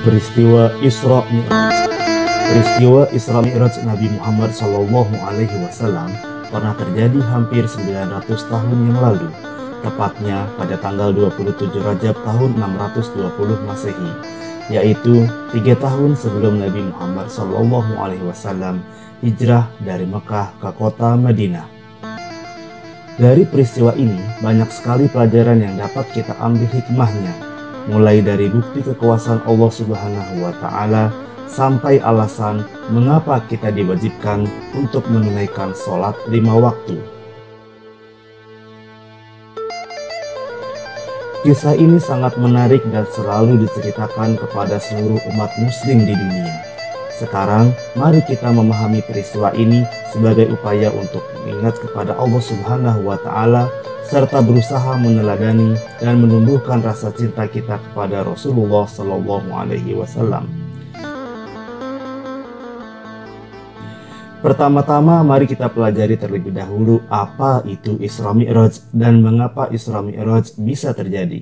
Peristiwa Isra Mi'raj. Peristiwa Isra Mi'raj Nabi Muhammad SAW pernah terjadi hampir 900 tahun yang lalu, tepatnya pada tanggal 27 Rajab tahun 620 Masehi, yaitu 3 tahun sebelum Nabi Muhammad SAW hijrah dari Mekah ke kota Madinah. Dari peristiwa ini banyak sekali pelajaran yang dapat kita ambil hikmahnya, mulai dari bukti kekuasaan Allah Subhanahu wa Ta'ala sampai alasan mengapa kita diwajibkan untuk menunaikan sholat 5 waktu. Kisah ini sangat menarik dan selalu diceritakan kepada seluruh umat muslim di dunia. Sekarang, mari kita memahami peristiwa ini sebagai upaya untuk mengingat kepada Allah Subhanahu wa Ta'ala serta berusaha meneladani dan menumbuhkan rasa cinta kita kepada Rasulullah SAW. Pertama-tama, mari kita pelajari terlebih dahulu apa itu Isra Mi'raj dan mengapa Isra Mi'raj bisa terjadi.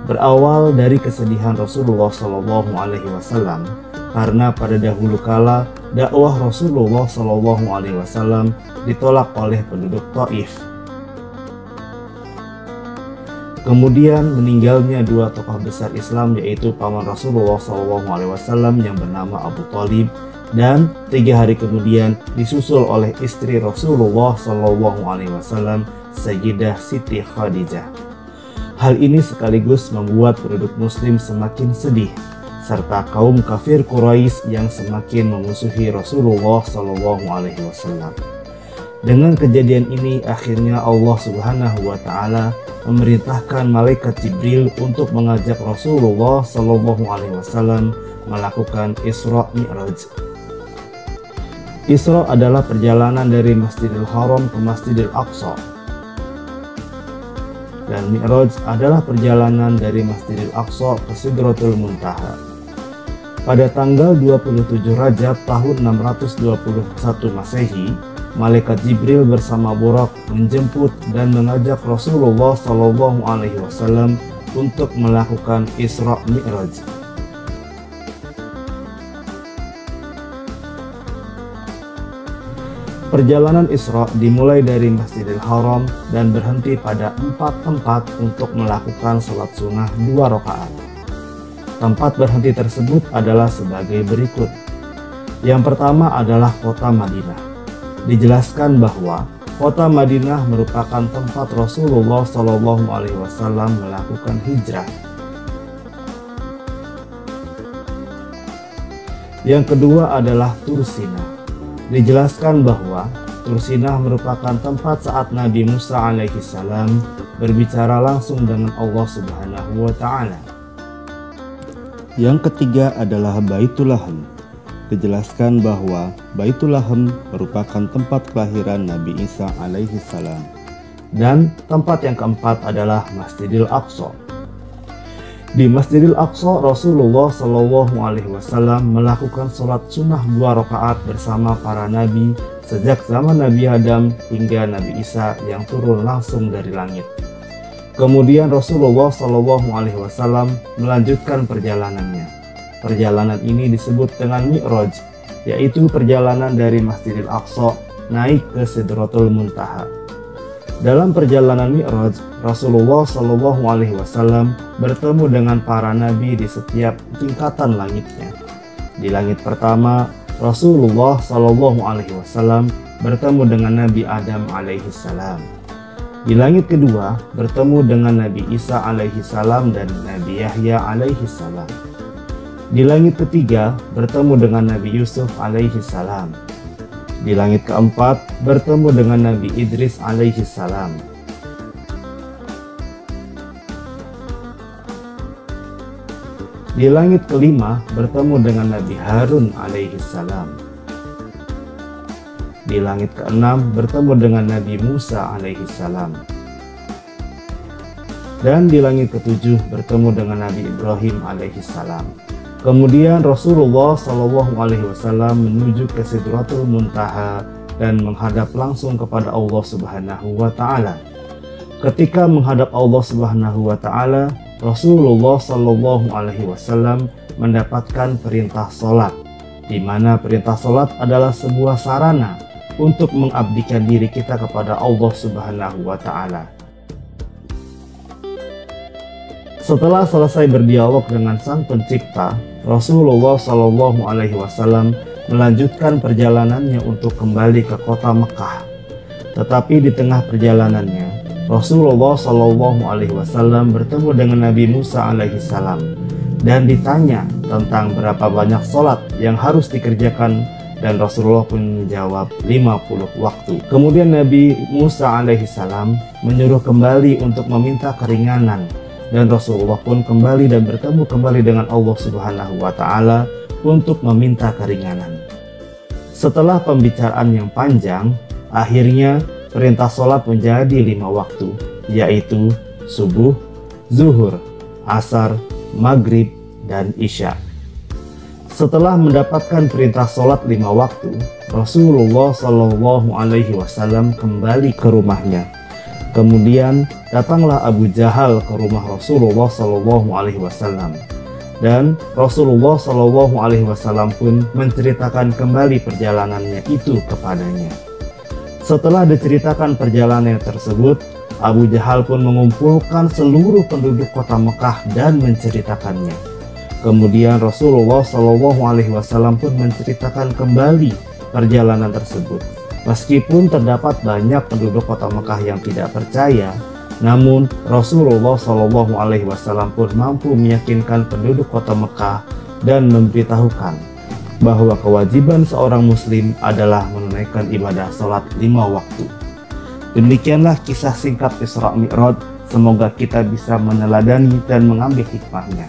Berawal dari kesedihan Rasulullah SAW karena pada dahulu kala dakwah Rasulullah SAW ditolak oleh penduduk Taif. Kemudian meninggalnya 2 tokoh besar Islam, yaitu paman Rasulullah SAW yang bernama Abu Thalib, dan 3 hari kemudian disusul oleh istri Rasulullah SAW, Sayyidah Siti Khadijah. Hal ini sekaligus membuat penduduk muslim semakin sedih, serta kaum kafir Quraisy yang semakin memusuhi Rasulullah SAW. Dengan kejadian ini, akhirnya Allah Subhanahu wa Ta'ala memerintahkan malaikat Jibril untuk mengajak Rasulullah SAW melakukan Isra Mi'raj. Isra adalah perjalanan dari Masjidil Haram ke Masjidil Aqsa, dan Mi'raj adalah perjalanan dari Masjidil Aqsa ke Sidratul Muntaha. Pada tanggal 27 Rajab tahun 621 Masehi, malaikat Jibril bersama Burak menjemput dan mengajak Rasulullah SAW untuk melakukan Isra Mi'raj. Perjalanan Isra dimulai dari Masjidil Haram dan berhenti pada 4 tempat untuk melakukan sholat sunnah 2 rakaat. Tempat berhenti tersebut adalah sebagai berikut. Yang pertama adalah kota Madinah. Dijelaskan bahwa kota Madinah merupakan tempat Rasulullah SAW melakukan hijrah. Yang kedua adalah Tursina. Dijelaskan bahwa Tursina merupakan tempat saat Nabi Musa alaihissalam berbicara langsung dengan Allah Subhanahu wa Ta'ala. Yang ketiga adalah Baitul Laham. Dijelaskan bahwa Baitul Laham merupakan tempat kelahiran Nabi Isa alaihissalam. Dan tempat yang keempat adalah Masjidil Aqsa. Di Masjidil Aqsa, Rasulullah SAW melakukan sholat sunnah 2 rakaat bersama para nabi sejak zaman Nabi Adam hingga Nabi Isa yang turun langsung dari langit. Kemudian Rasulullah SAW melanjutkan perjalanannya. Perjalanan ini disebut dengan Mi'raj, yaitu perjalanan dari Masjidil Aqsa naik ke Sidratul Muntaha. Dalam perjalanan Mi'raj, Rasulullah SAW bertemu dengan para nabi di setiap tingkatan langitnya. Di langit pertama, Rasulullah SAW bertemu dengan Nabi Adam alaihissalam. Di langit kedua, bertemu dengan Nabi Isa alaihissalam dan Nabi Yahya alaihissalam. Di langit ketiga, bertemu dengan Nabi Yusuf alaihissalam. Di langit keempat, bertemu dengan Nabi Idris alaihissalam. Di langit kelima, bertemu dengan Nabi Harun alaihissalam. Di langit keenam, bertemu dengan Nabi Musa alaihissalam. Dan di langit ketujuh, bertemu dengan Nabi Ibrahim alaihissalam. Kemudian Rasulullah SAW menuju ke Sidratul Muntaha dan menghadap langsung kepada Allah Subhanahu wa Ta'ala. ketika menghadap Allah Subhanahu wa Ta'ala, Rasulullah Shallallahu Alaihi Wasallam mendapatkan perintah sholat, di mana perintah sholat adalah sebuah sarana untuk mengabdikan diri kita kepada Allah Subhanahu wa Ta'ala. Setelah selesai berdialog dengan Sang Pencipta, Rasulullah Shallallahu Alaihi Wasallam melanjutkan perjalanannya untuk kembali ke kota Mekah. Tetapi di tengah perjalanannya, Rasulullah Shallallahu Alaihi Wasallam bertemu dengan Nabi Musa alaihi salam dan ditanya tentang berapa banyak sholat yang harus dikerjakan, dan Rasulullah pun menjawab 50 waktu. Kemudian Nabi Musa alaihi salam menyuruh kembali untuk meminta keringanan, dan Rasulullah pun kembali dan bertemu kembali dengan Allah Subhanahu wa Ta'ala untuk meminta keringanan. Setelah pembicaraan yang panjang, akhirnya perintah sholat menjadi 5 waktu, yaitu subuh, zuhur, asar, maghrib, dan isya. Setelah mendapatkan perintah sholat 5 waktu, Rasulullah Shallallahu Alaihi Wasallam kembali ke rumahnya. Kemudian datanglah Abu Jahal ke rumah Rasulullah Shallallahu Alaihi Wasallam, dan Rasulullah Shallallahu Alaihi Wasallam pun menceritakan kembali perjalanannya itu kepadanya. Setelah diceritakan perjalanan tersebut, Abu Jahal pun mengumpulkan seluruh penduduk kota Mekah dan menceritakannya. Kemudian Rasulullah Shallallahu Alaihi Wasallam pun menceritakan kembali perjalanan tersebut. Meskipun terdapat banyak penduduk kota Mekah yang tidak percaya, namun Rasulullah Shallallahu Alaihi Wasallam pun mampu meyakinkan penduduk kota Mekah dan memberitahukan bahwa kewajiban seorang muslim adalah menunaikan ibadah sholat 5 waktu. Demikianlah kisah singkat Isra Mi'raj. Semoga kita bisa meneladani dan mengambil hikmahnya.